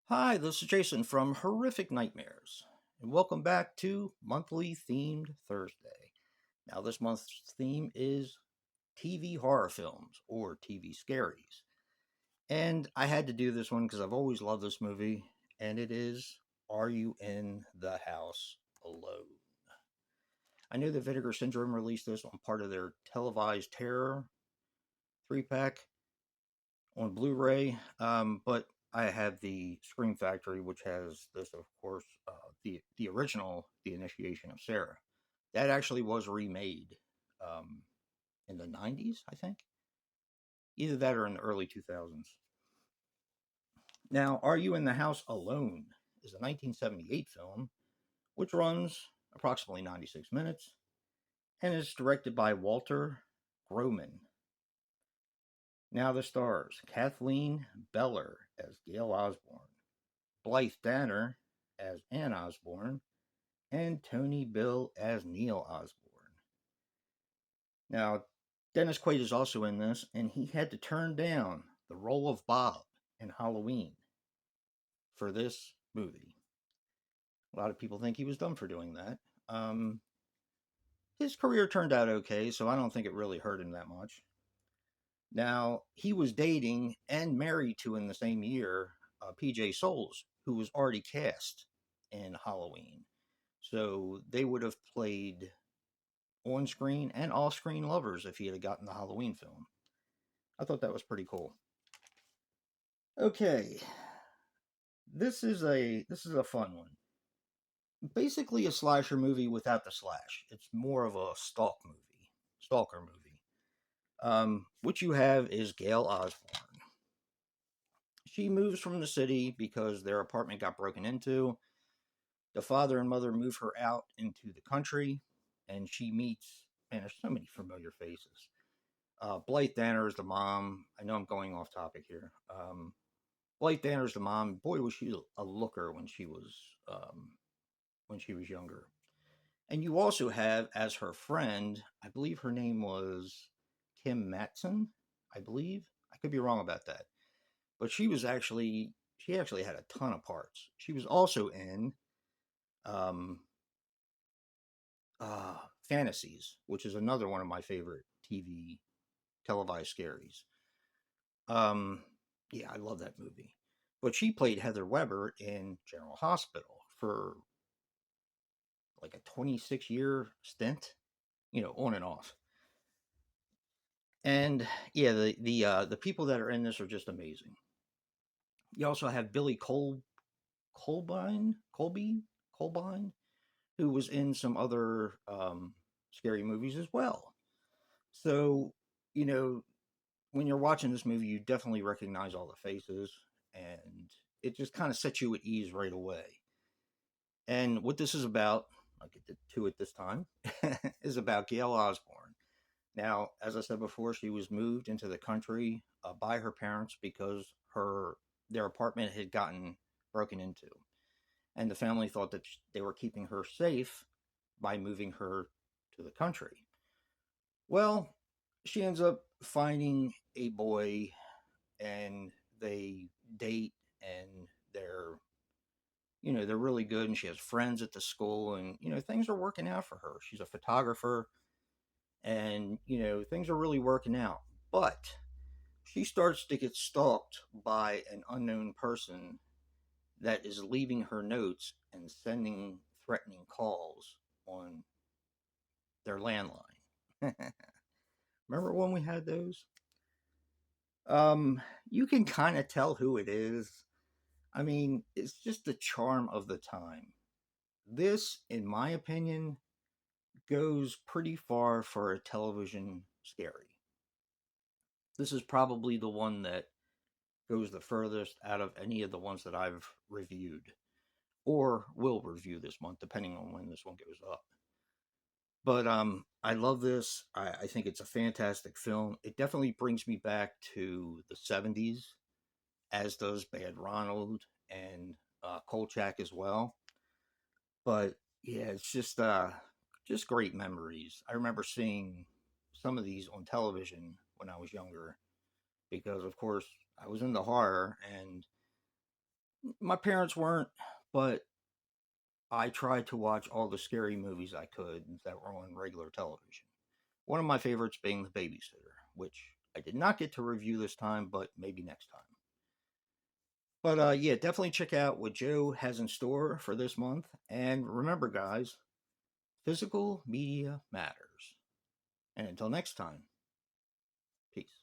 Hi, this is Jason from Horrific Nightmares, and welcome back to Monthly Themed Thursday. Now, this month's theme is TV horror films or TV scaries. And I had to do this one because I've always loved this movie, and it is Are You in the House Alone? I knew that Vinegar Syndrome released this on part of their televised terror 3 pack on Blu-ray. But I have the Scream Factory, which has this, of course, the original, The Initiation of Sarah. That actually was remade um, in the '90s, I think. Either that or in the early 2000s. Now, Are You in the House Alone is a 1978 film, which runs approximately 96 minutes and is directed by Walter Groman. Now the stars: Kathleen Beller as Gail Osborne, Blythe Danner as Ann Osborne, and Tony Bill as Neil Osborne. Now, Dennis Quaid is also in this, and he had to turn down the role of Bob in Halloween for this movie. A lot of people think he was done for doing that. Um, his career turned out okay, so I don't think it really hurt him that much. Now, he was dating and married to in the same year PJ Souls, who was already cast in Halloween. So they would have played on screen and off screen lovers if he had gotten the Halloween film. I thought that was pretty cool. Okay, this is a fun one. Basically a slasher movie without the slash. It's more of a stalker movie. What you have is Gail Osborne. She moves from the city because their apartment got broken into. The father and mother move her out into the country, and she meets, man, there's so many familiar faces. Blythe Danner is the mom. I know I'm going off topic here. Blythe Danner is the mom. Boy, was she a looker when she was younger. And you also have as her friend, I believe her name was Kim Matson. I believe I could be wrong about that, but she actually had a ton of parts. She was also in um, Fantasies, which is another one of my favorite TV televised scaries. Um, yeah, I love that movie. But she played Heather Weber in General Hospital for like a 26-year stint, on and off. And yeah, the people that are in this are just amazing. You also have Billy Colbine, who was in some other scary movies as well. So, you know, when you're watching this movie, you definitely recognize all the faces, and it just kind of sets you at ease right away. And what this is about, I'll get to it this time, is about Gail Osborne. Now, as I said before, she was moved into the country by her parents because their apartment had gotten broken into, and the family thought that they were keeping her safe by moving her to the country. Well, she ends up finding a boy, and they date, and they're really good, and she has friends at the school, and things are working out for her. She's a photographer, and things are really working out. But she starts to get stalked by an unknown person that is leaving her notes and sending threatening calls on their landline. Remember when we had those? You can kind of tell who it is. I mean, it's just the charm of the time. This, in my opinion, goes pretty far for a television scary. This is probably the one that goes the furthest out of any of the ones that I've reviewed or will review this month, depending on when this one goes up. But I love this. I think it's a fantastic film. It definitely brings me back to the '70s, as does Bad Ronald and Kolchak as well. But yeah, it's just great memories. I remember seeing some of these on television when I was younger because, of course, I was into horror, and My parents weren't, but I tried to watch all the scary movies I could that were on regular television. One of my favorites being The Babysitter, which I did not get to review this time, but maybe next time. But yeah, definitely check out what Joe has in store for this month. And remember, guys, physical media matters. And until next time, peace.